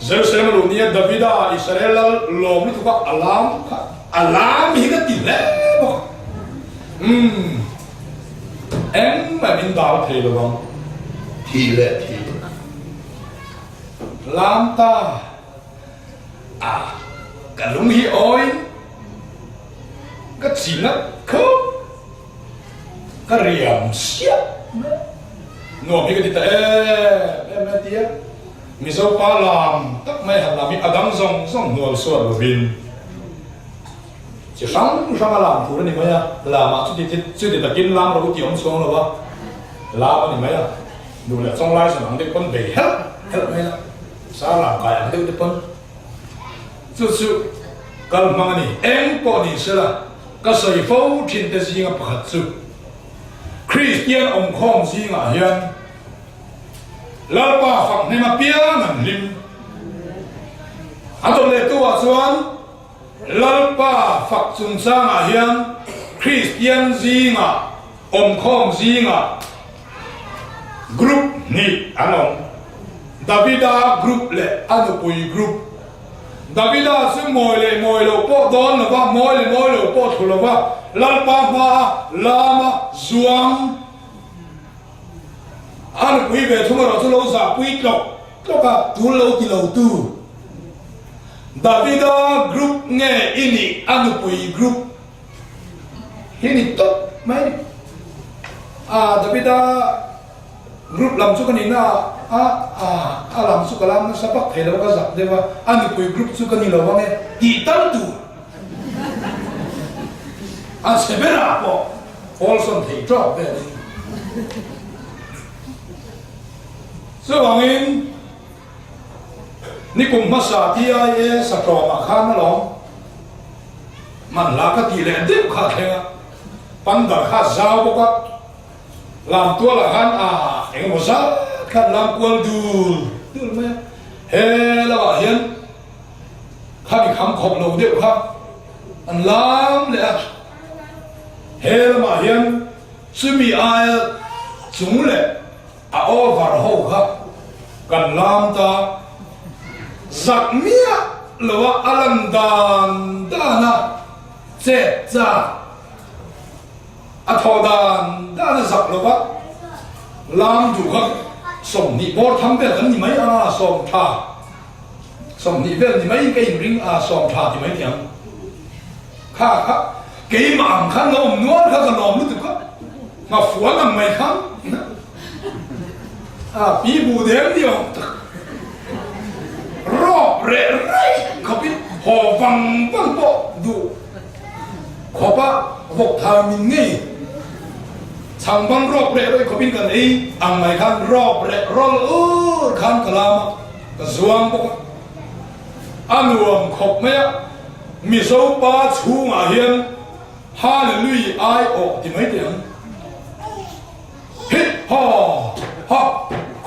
Jerusalem alunia Davida Israel lom tu ka alam hi ka ti le bo em mà min dal thei lo bang thi lam ta cả lúng hi oi cái chỉ nó khớp cái riềng xiết nộp cái gì ta em tía mi dâu pa làm tất mấy hạt làm mi adam rong nuôi suốt rồi bin chỉ sáng làm thủ này mấy à làm mà chút đi ta kiếm làm rồi cũng tiếng xuống rồi ba làm này mấy à đủ là trong lai sản để con về hết mấy à sao làm cái ăn được con chú cái mà này em có đi xem là cái sợi phâu thiên tế gì ngập hạt chú Christian ông không gì ngã hiền lão bà phật này mà bia ngàn lim anh tôi lấy tu à chuan lão bà phật chúng ta ngã hiền Christian gì ngã ông không gì ngã group này anh ông Davida group lệ anh tôi group Davida sẽ mồi lều po đón là va mồi lều po thủ là va lalpa ma lama zuang anh quý về chúng ta lâu giả quý lộc cả tu lâu thì lâu tu Davida group nghe ini anh quý group ini tốt mấy Davida grup lam chu kan ina a lam chu kalam na sapak thelo ka zak dewa ani pui group chu kan ilo wange ti tan tu a sebera po Olson thei drop ve so wangin ni kum masa ti ai sa tro ma khan na lo man la ka ti le de kha khenga pan da kha zao bo ka làm tua là han anh một sao khăn làm quần đùi mẹ he là bảo hiền khăn bị khám khom lâu điệu khăn anh làm lẽ he là bảo hiền suy mi ai chúng lẽ ô vào hậu khăn cần làm ta giặc mía là alam đàn đana chết ra thọ đàn đã là giặc rồi bác làm chủ các sòng nị bò thăm về gần thì mấy sòng thà sòng nị về thì mấy cái ring sòng thà thì mấy tiếng khá cái mảng khăn nó ôm nuốt khá còn nòm lúc thực á mà phủa nằm mày khăn bí bù đếm đi không rọ rệ rây không biết hồ văng văng bộ đủ khó bác vọc thà mình nghĩ chẳng bằng rộp rệ rồi có biết cần ý ăn mày khăn rộp rệ rộp khăn cả làm cả doang bốc ăn uống khóc mẹ mi sâu ba chú ngà hiền hallelujah ai ổ thì mấy tiếng hít ha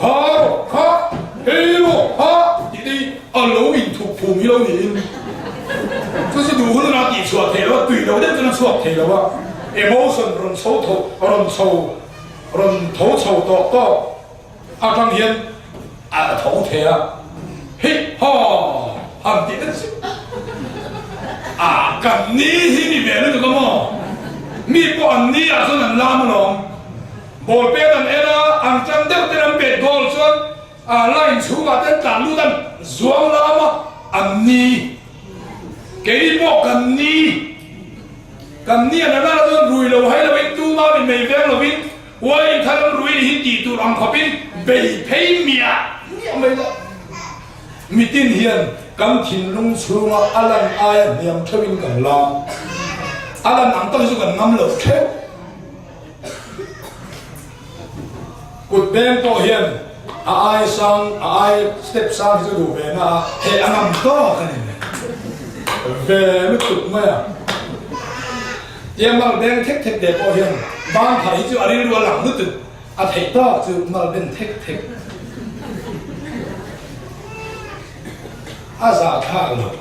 khó hello ha đi đi ăn lâu in thuộc phù mi lâu in这是如何拿底出来了？对了，我认真出来了。emotion 人抽头，人头抽到，当天头贴嘿哈，很点的是跟你那边那个么？你不按你说能拉么咯？无别人啦，按真的人别多说来出发的大路的装拉么？按你。cái bộ cần ni là nó rùi lâu hay là bên tu ma bên mày vẽ là bên quay thay nó rùi thì chỉ tu làm khó bên bể thấy mía mày đó mi tin hiền cầm thìn lung xuống alan ai niệm theo bên cần làm alan nắm tay xuống cần ngắm lợp thế cột bên to hiền ai sang ai step sang thì đủ về na thế anh làm to cái này về mới tụt mày tiêm mal đen thếch đẹp bao hiền ban thấy chứ anh đi đua lẳng mới tụt thấy to chứ mal đen thếch giả thà rồi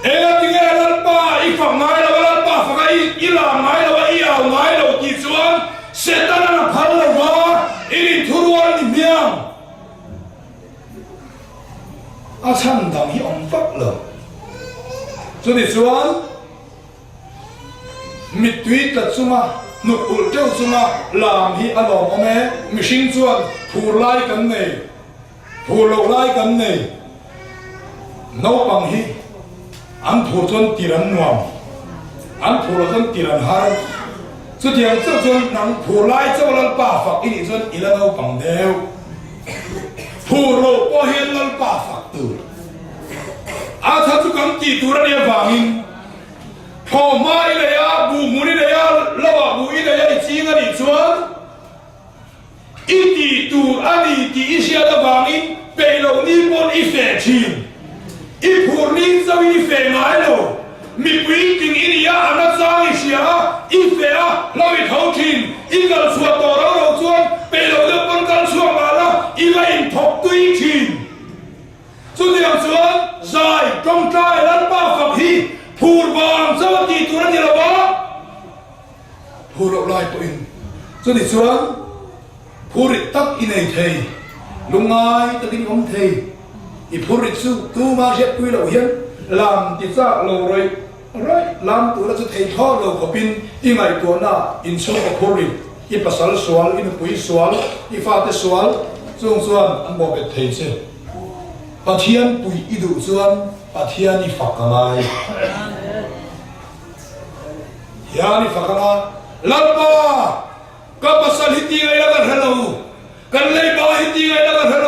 em tiếng nghe lần ba ít phòng ngay là lần ba phải ít làm ngay là ít ảo ngay là chỉ chuan sẽ ta là phật là vợ ít thu ruộng thì miệng chân đồng hi ông phật rồi cho nên chuan mít tuyết là chuma nụ ul treo chuma làm hi anh ông em mi sinh chuan phù lai cắn này phù lậu lai cắn này nấu bằng hi anh phù chuan tiran nuam anh phù là chuan tiran har cho tiếng cho chuan nắng phù lai cho lần ba phật ini chuan ila nấu bằng đều phù lậu bao hiền lần ba phật tử thật sự cảm chỉ tu ra địa vàng thọ mai này bù mũi này lao bùi này chỉ ngay đi chuan ít đi tu anh đi ít xe là vàng bề lâu ni bốn ít phê chín ít phù ni sao ít phê ngái lâu mi quý tình ít anh nó sang ít xe ít phê lao ít thấu chín ít gần suốt tàu lâu chuan bề lâu được bốn căn suốt mà là ít lại thọc tuy chín cho nên chuan dài trong trai lần ba phật hi phù vàng sao chỉ tu ra như là ba phù lậu lại tụi cho nên chuan phù rít tắc in này thầy lúc ngay tắc in ông thầy i phù rít su tu ma xếp quy lậu hiền làm thì ra lậu rồi làm tu là cho thầy thọ lậu của pin i ngày tuần na in sâu của phù rít i pasal soal in quý soal i pha te soal chung chuan anh bỏ biệt thầy chứ bà thiên bùi ý đủ chuan bà thiên đi phật cả lại thiên đi phật cả lần ba các bà sa hít đi ngay là cái hello กันเลยบอกhindiไงนักเทโล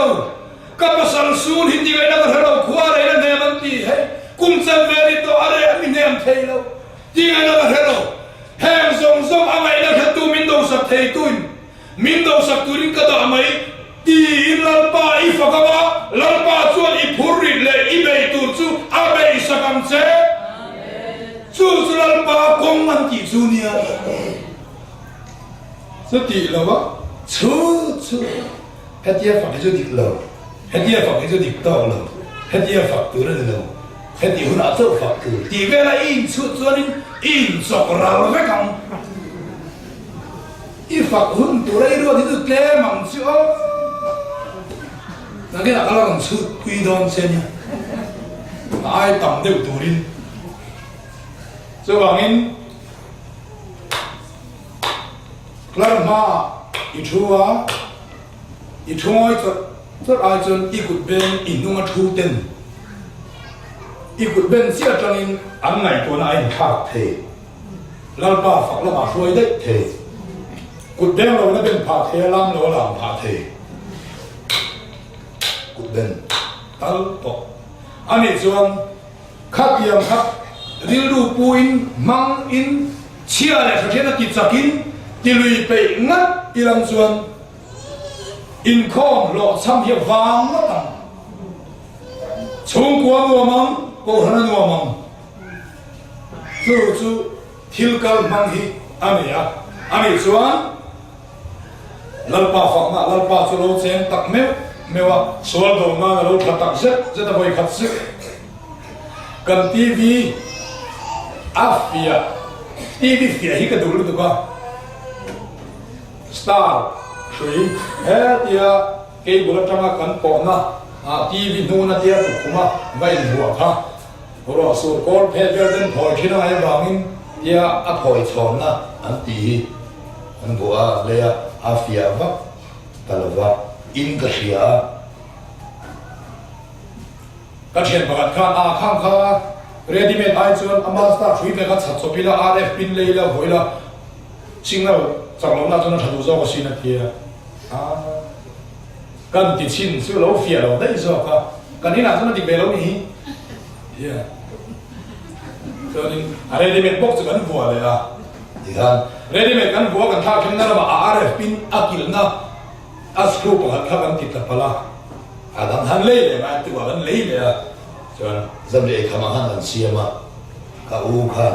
กับภาษาสูนhindiไงนักเทโลขวาอะไรนั่นเนี่ยมันตีให้กุมเซมเวริโตอะไรมินเนมเทโลที่ไงนักเทโลแห่งทรงทรงอะไรนักตูมินโดสักเทตุนมินโดสักตุรินก็ต้องอะไรตีลัลปาอีฟักบะลัลปาชวนอีพูริเลยอีเบย์ตูจูอาเบย์สักคำเซจูลัลปาคงมันจีจูเนี่ยสติแล้ววะชูเฮตีฝักจะดิกแล้วเฮตีฝักจะดิกต่อแล้วเฮตีฝักตัวนั้นแล้วเฮตีหุ่นอาเจ้าฝักตัวตีเวลาอินชูตัวนี้อินสกเราไม่กันอีฝักหุ่นตัวนั้นรู้ที่ตัวเกล้มันชูนั่นก็นักเราต้องชูคุยดอนเซนไอ้ต่ำเด็กตัวนี้สว่างอินคลาร์มาอีชัวอีชัวจะอาจจะอีกุดเบนอินนุ่งทูเต็นอีกุดเบนเสียจังอินอันไหนตัวไหนขาดเทลาบ้าฝักละมาช่วยได้เทกุดเบนเราเนี่ยเป็นผาเทลามเราหลังผาเทกุดเบนตัลปอกอันนี้ส่วนขัดยังครับริลูปูอินมังอินเชียร์เลยเขาเชื่อนักกิจกินที่ลุยไปงัดอีหลังส่วนอินคอมหลอกซ้ำเหี้ยวางมาตั้งชงกัวมัวมังโกหนันมัวมังจู่ทิลกัลมังฮีอันนี้ส่วนลัลปาฝักมาลัลปาสุโรเซนตักเมวะสวลโดมาเราขัดตักเสจะตะบอยขัดซึกันทีวีอาฟิยาทีวีฟิยาฮิกระดูกตัวก็สตาร์ช่วยเฮ้ยเกี่ยวกับจังหวะกันปอนะทีวีนู่นนะที่ถูกคุมาไม่หัวค่ะเพราะส่วนกอลเพจเดินถอยที่นั่นไอ้บางอินที่อัพอยชอนนะอันตีอันบัวเลยอาฟิยาวะตลอดว่าอินกัชยาก็เช่นประกาศการข้างข้าเรดิเมดไอจวนอามาสตาร์ช่วยไปกับสัตว์สปิลาอาร์เอฟปินเลยแล้วหอยละชิงแล้วจากเราหน้าจนเราดูจ้าก็ชินนาทีกันติดชินซึ่งเราเฟียเราได้จ้าก็กันนี่หน้าจนเราติดเบลเรานี่ก็นี่เรดิเมดบอกจะกันบัวเลยดีกันเรดิเมดกันบัวกันท่าขึ้นนั่นว่าอาร์เอฟปินอากิลนะอัสรูปกันข้ากันติดตะพลาดังหันเลยมาตัวกันเลยจนจำเด็กขมาหันกันเสียมาข้าอูขัน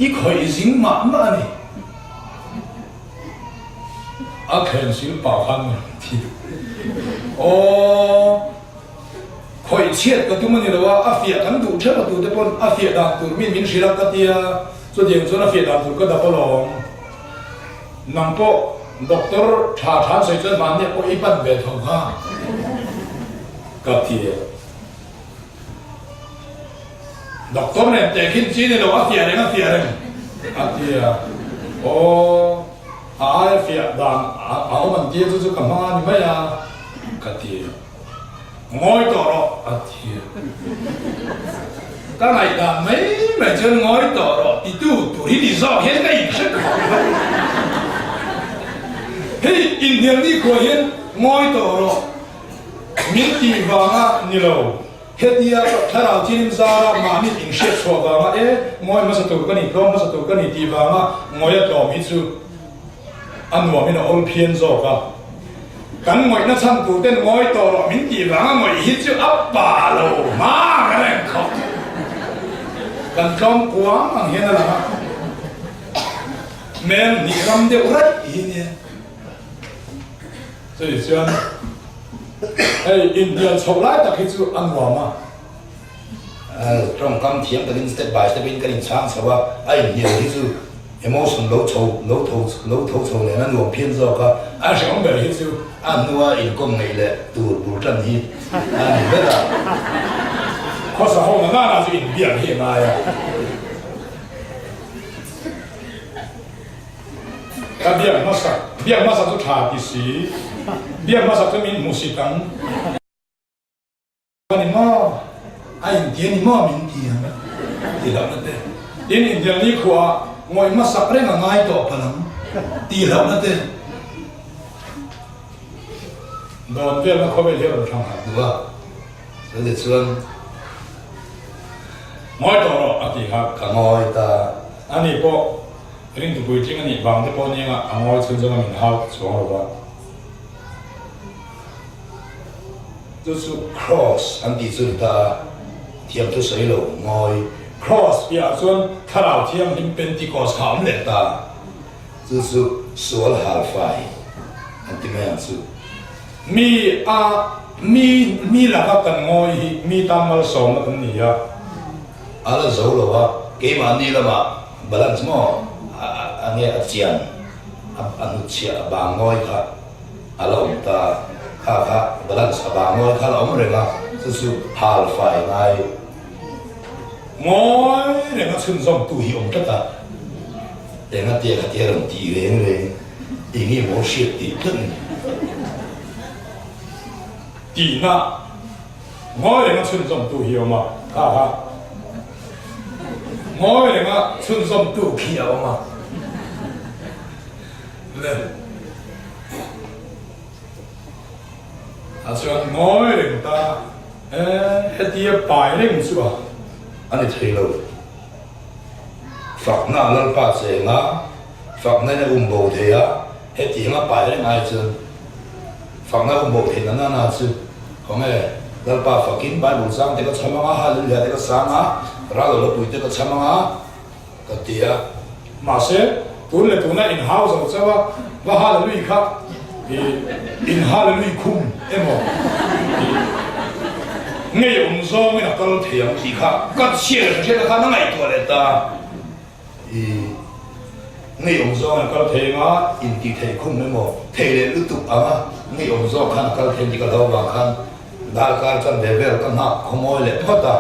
อีกคนสิงมานี่อาเคนสิงป่าขันทีโอ้คอยเชียดกันทุกมันนี่เลยว่าอาเฟียกันดูเชื่อดูแต่ปนอาเฟียดานตูมินศิลปะเตียส่วนใหญ่ส่วนอาเฟียดานตูก็ดับลงนังโปด็อกเตอร์ชาชานใส่เสื้อมันเนี่ยพออีปันเวทของข้ากับทีด็อกเตอร์เนี่ยแต่คิดจีเนี่ยเราอาเฟียอะไรอาเฟียอะไรอาเฟียโอ้อาเฟียดานเอามันเตี้ยจุดๆกับมันนี่ไม่ยากับทีงอยต่อรออาเฟียก็ไหนดานไม่เจองอยต่อรอที่ตัวที่ดีซ้อเห็นได้อีกสักเฮ้ยอินเดียนี่ก็เห็นงอยต่อรอมิตรีวางนี่เราเฮ็ดยาถ้าเราที่นิมซารามานี่อิงเชฟชัววางงอยมาสตูกันนี่พร้อมมาสตูกันนี่ตีวางงอยต่อมิจูอันว่ามินอลเพียนโซกันงอยนั่งชั้นตูเต้นงอยต่อรอมิตรีวางงอยฮิจูอัปปาโลมากันเลยเขากันจอมกวางเห็นอะไรมั้ยแม่นี่รำเดียวไรเนี่ย所以虽然，印度人从来都可以做安华嘛，这种今天跟你 step by step 跟你唱是吧？印度人就是emotion 老头呢，那我偏说个，上边去就按我人工来了，都真去，你那个，可是后面那就印度人去嘛呀。biar masa tu hati sih, biar masa tu min musikan. Ni mau, ain dia ni mau min dia, tidak ada. Ini dia ni kuah งอยมาสักเรื่องง่ายต่อพลังตีแล้วนั่นเองโดนเพื่อนมาเขาไปเรียกเราทำหาดูว่าแล้วเดี๋ยวชวนงอยต่อหรออาทิครับขงอยตาอันนี้พวกเรื่องตัวปุยจริงอันนี้บางที่พวกนี้อ่ะงอยชวนจะมาหมิ่นเขาสวงหรือว่า就是 cross อันที่สุดตาเทียมทุกสิ่งเลยงอย cross เปียส่วนถ้าเราเทียมมันเป็นที่ก่อสามเหล็กตา就是说了哈ไฟอันที่ไม่อันสุดมีหลักกันงอยมีตามมาสองกันนี่อ่ะอะไรโซ่หรอวะเกี่ยมันนี่ละมาบาลานซ์มั้งอันนี้อาจารย์อันนู้นเชียบางงอยค่ะอะไรอุตตาข้าบาลานซ์บางงอยค่ะเราไม่เรื่องอ่ะ就是哈ไฟไงงอยเรื่องอ่ะชุนส่งตู้หิวกันตาเรื่องอ่ะเตี้ยเรื่องตีเรื่องเลยอย่างนี้โมเสียตีตึ้งตีน่ะงอยเรื่องอ่ะชุนส่งตู้หิวมาข้างอยเรื่องอ่ะชุนส่งตู้เขียวมาเลยอาจารย์งอยเรื่องตาเฮ็ดที่ไปเรื่องสิวะอันนี้ที่เราฝักหน้าลัลปาเสียงอ่ะฝักในโบเทียเฮ็ดที่มาไปเรื่องไงจึงฝักในโบเทียนั่นน่ะจึงของไงลัลปาฝักกินไปบุษราเด็กก็ชมังอ่ะฮะลุยเด็กก็สร้างอ่ะเราเราปุยเด็กก็ชมังอ่ะก็เตี้ยมาเสียตัวเล็กตัวนั้นอินเฮ้าส์ใช่ปะว่าฮะลุยครับอินฮะลุยคุ้มเอ็มบอกเงี้ยองค์ทรงเนี่ยก็เทียมสิครับก็เชื่อข้านั่งไงตัวเล็กตาเงี้ยองค์ทรงเนี่ยก็เทียมอ่ะอินที่เทียคุ้มไม่หมดเทียเลยลุตุอ่ะเงี้ยองค์ทรงขันก็เทียมที่ก็เราบางขันดาร์การจันเดเวลกันหักขโมยเลยพัดตา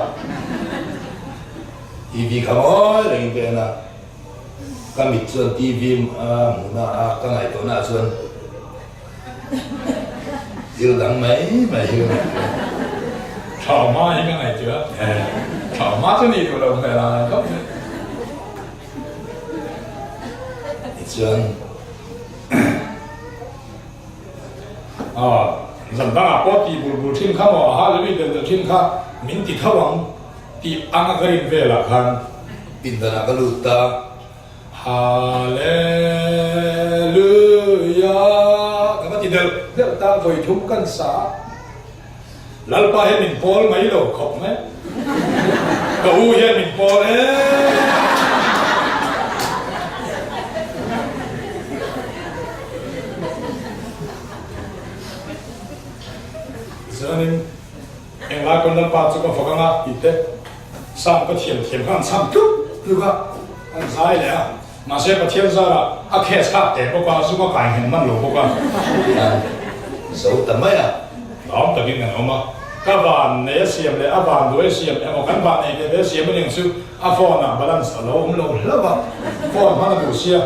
ทีวีขโมยอะไรอย่างเงี้ยนะก็มีส่วนทีวีมุนาก็ไงตัวน่าส่วนยืดหลังไหมไม่ยืดชาวมายังไงเจ้าชาวมาจะนี่ตัวเราไม่ละก็ส่วนสันตนาปอตีบุทิ้งข้าวหาเลยวิเดทิ้งข้ามินติทวังที่อังกฤษเวลาคันปินตนาก็ลุตาฮาเลลูยาก็มาที่เดิมตาไฟทุกกันสาลัลปาเห็นมินโพลไม่หลอกขบไหมก็อูเห็นมินโพลนี่เองลาคนนั้นป้าจุกฟังกันอีเต้ซ้ำก็เทียมกันซ้ำจุ๊บดูก็อันซ้ายเลยมาเสียก็เทียมซะละอาเคสครับแต่พวกเราสุกก็ไก่เห็นมันหลงพวกเราสู้แต่ไม่ล้อมตะกินกันออกมาก็บานเนี่ยเสียมเลยบานด้วยเสียมเอากันบานเนี่ยเสียมมันยังสู้ฟอนบาลานซ์เราแล้วบ้าฟอนมันดูเสีย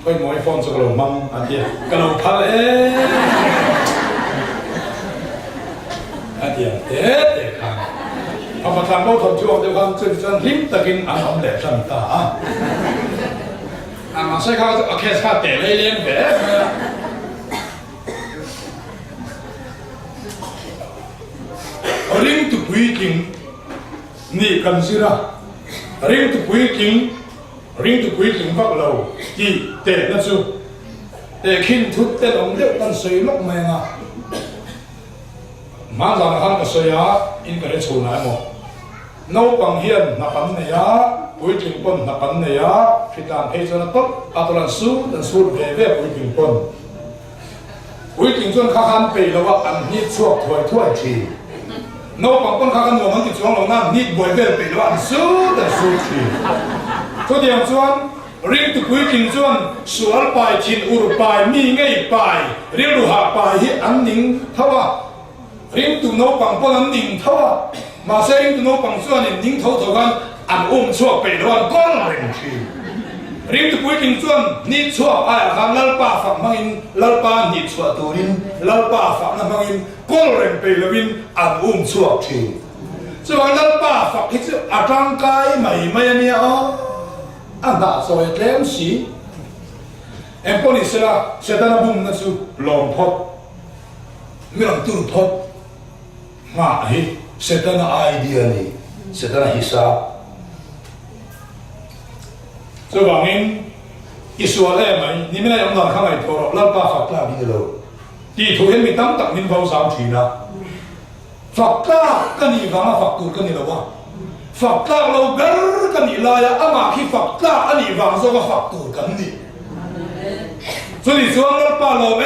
ไปมวยฟอนสุกลงมั่งอันเดียกระโดดพัลอันเดียวเด็ดครับพอมาทำโม่ทำช่วงเดียวกันจนลิ้มตะกินอันหอมแหลมสั่งตามาใช้ข้าวโอเคข้าวเตะเลี้ยงแบบริงตุปุยกิงนี่กันสิระริงตุปุยกิงฟักเราที่เตะนั่นสุเตะขินทุบเตะลงเด็กกันสวยลูกแมงอ่ะมาจากนั้นก็เสียอินก็ได้ชวนอะไรมั้งน้องปังเฮียนนับปันเนี่ยปุยกิงปนนับปันเนี่ยพิจารณาเพจนั้นปุ๊บอัตลันสู้เว่ปุยกิงปนปุยกิงจนข้าหันไปแล้วว่าอันนี้ชั่วถ้วยทีน้องปังปนข้าหันหัวมันติดช่วงลงน้ำนี่บ่อยเว่ไปแล้วอันสู้ทีตัวเดียวจวนเรียกตุปุยกิงจวนสวนไปทินอุรุไปมีไงไปเรียกดูหาไปที่อันนิ่งเท่าว่าเรียกตุโนปังปนันนิ่งเท่ามาเสียงตุโนปังส่วนนิ่งเท่ากันอันชั่วไปแล้วอันก้อนเร่งทีเรียกตุปุยกินส่วนนี่ชั่วอะไรกันลัลปาฝักมังอินลัลปานี่ชั่วตัวนินลัลปาฝักนั่นมังอินก้อนเร่งไปแล้ววินอันชั่วทีส่วนลัลปาฝักที่จะอาจารย์กายไม่เนี่ยอ๋อ anh đã rồi em xí em có đi xem là sẽ ta là bung nó chú lòng phật mình làm tu phật mà hi sẽ ta là idea này sẽ ta là hisab cho bằng in Israel em ni mình làm nào không ai thua lắm ba phật là đi đâu đi thu hết mình tắm tặng mình vào sáu thủy na phật là cái gì vàng phật tu cái gì đâu phật là lâu gar cái gì là ya ama khi phật là cái gì vàng do phật tu cái gì cho nên xuống nó ba lâu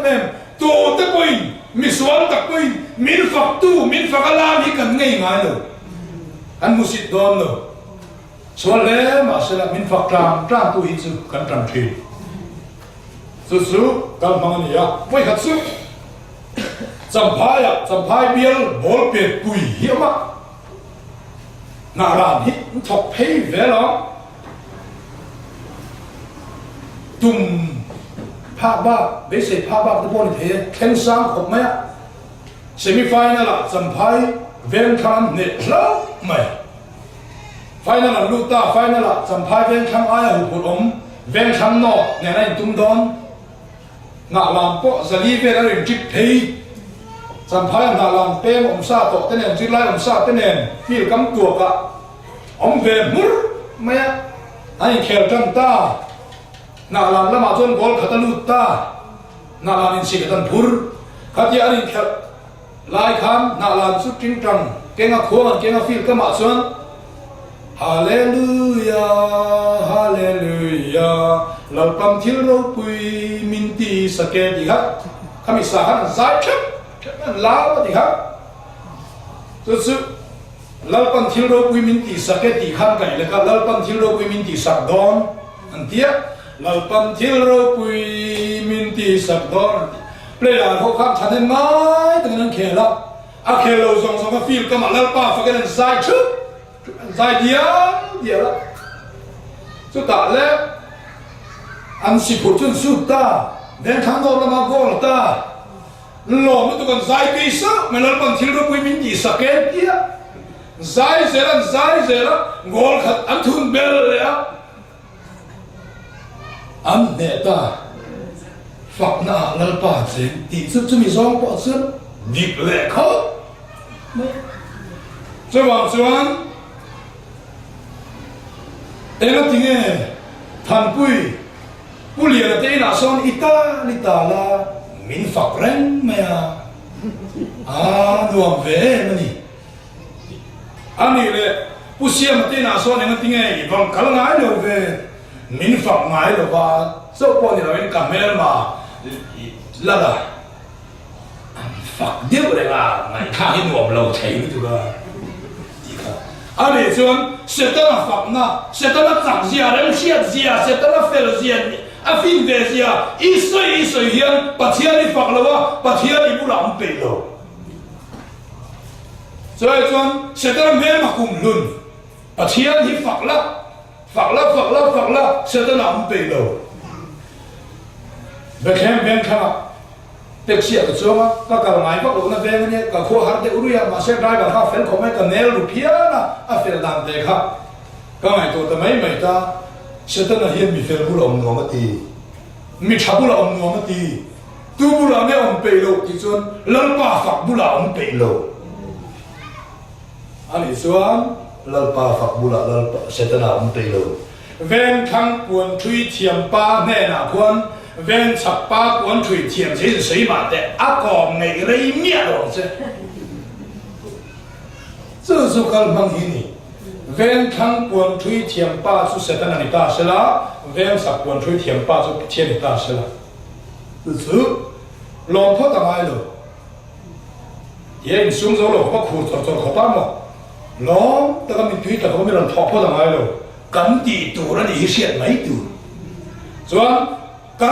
em tu tới quên mình xuống tới quên mình phật tu mình phật làm gì cần ngay ngay đâu anh muốn xịt đòn đâu cho nên mà sẽ là mình phật làm trang tu hết sức cần trang thủy sự sự cần bằng gì à với hết sức chăm phai biếng bol biệt quỷ hiểm á ngã làm hít thọc thấy vẻ lắm tùm phá ba bây giờ phá ba cái bọn thế khen sang khóc mấy á semifinal là chăm phai ven khăn nệ lắm mày final là luta final là chăm phai ven khăn ai ở hụt ống ven khăn nọ ngày nay tung đón ngã làm bộ giờ đi về là chích thấy chăm phai ngã làm pem ông sa tổ tên nền chích lai ông sa tên nền phi cắm tuột cả ông về mur mày anh khéo chân ta ngã làm là mà chôn gol khát luta ngã làm in sĩ khát phur khát ya anh khéo lai kham ngã làm chút chính trăng cái ngã khuôn cái ngã phi cái mà chôn Hallelujah, Hallelujah. Lau pam thil ro pui min ti sake di ha. Kami sahan zai chap, lao di ha. Su lau pam thil ro pui min ti sake di khan kai le ka lau pam thil ro pui min ti sak don. Antia lau pam thil ro pui min ti sak don. Playa ho kham thanen mai dengan khela. A khelo zong zong ka feel ka ma lau pa fa ka zai chap. Dài dia lah. So tak le, an si putun suta, dan kando lama gol ta, lo itu kan dài bisa, melalui thil ro pui min di sakit dia, dài zera, gol khat an thun bel ya, an neta, fakna lalpa jen, di tu cumi zong po jen, di lekot, cuman em tiếng nghe thằng quỷ bù lìa là thế nào son ita la mình phật rèn mày nuông về mà nè anh này là bù xia mà thế nào son em tiếng nghe vòng cả ngái đâu về mình phật ngái đâu và số bọn này là mình cảm mến mà là phật điêu này là ngày khai nuông lâu thấy được à anh này xuân sẽ tới là phật na sẽ tới là chẳng gì à, đem xiết gì à, sẽ tới là phèo gì à, phim về gì à, ít sợi hiền, bắt thiên đi phật lâu, bắt thiên đi bu làm bể lâu. Rồi xuân sẽ tới là mẹ mà cùng luôn, bắt thiên đi phật la, sẽ tới làm bể lâu. Về khem Tết xịt ở chỗ mà các cái máy phát lộ nó về cái này các khu hàng để uri mà xe drive vào các phần không mấy cái nail rupia na phần làm để khác các ngày tôi tầm mấy ta sẽ tên là hiện bị phần bu lòng ngõ mất đi bị chắp bu lòng ngõ mất đi tu bu lòng này ông bể lộ thì chôn lần ba phật bu lòng ông bể lộ anh ấy chôn lần ba phật bu lòng lần sẽ tên là ông bể lộ ven khang cuốn truy thiềm ba nè là cuốn ven chặt ba cuốn thủy thiềm thế là谁买的？阿公每个人一面了这就看问题呢。ven khang cuốn thủy thiềm ba就谁在那里大事了？ven chặt cuốn thủy thiềm ba就天里大事了。是，老婆当爱了，也送走了，我苦做可办嘛。老，这个民队这个没人讨破当爱了，跟地多了你先没多，是吧？跟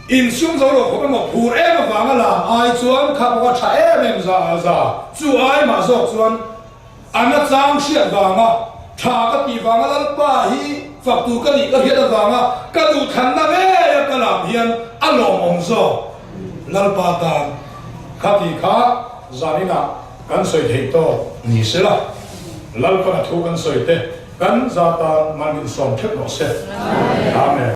in xuống dấu rồi có một phù em mà vàng làm ai chuan khắp qua trái em ra chú ai mà dọc chuan anh nó trang xiết vàng à thà cái tỷ vàng là ba hi phật tu cái gì cái hiện vàng à cái tu thành na về cái làm hiền anh lòng ông zo lal ba tan khát thì khát gia đình à cần soi thấy to nhỉ sẽ là lal pa thu cần soi thế kan zatan manin som phet no se amen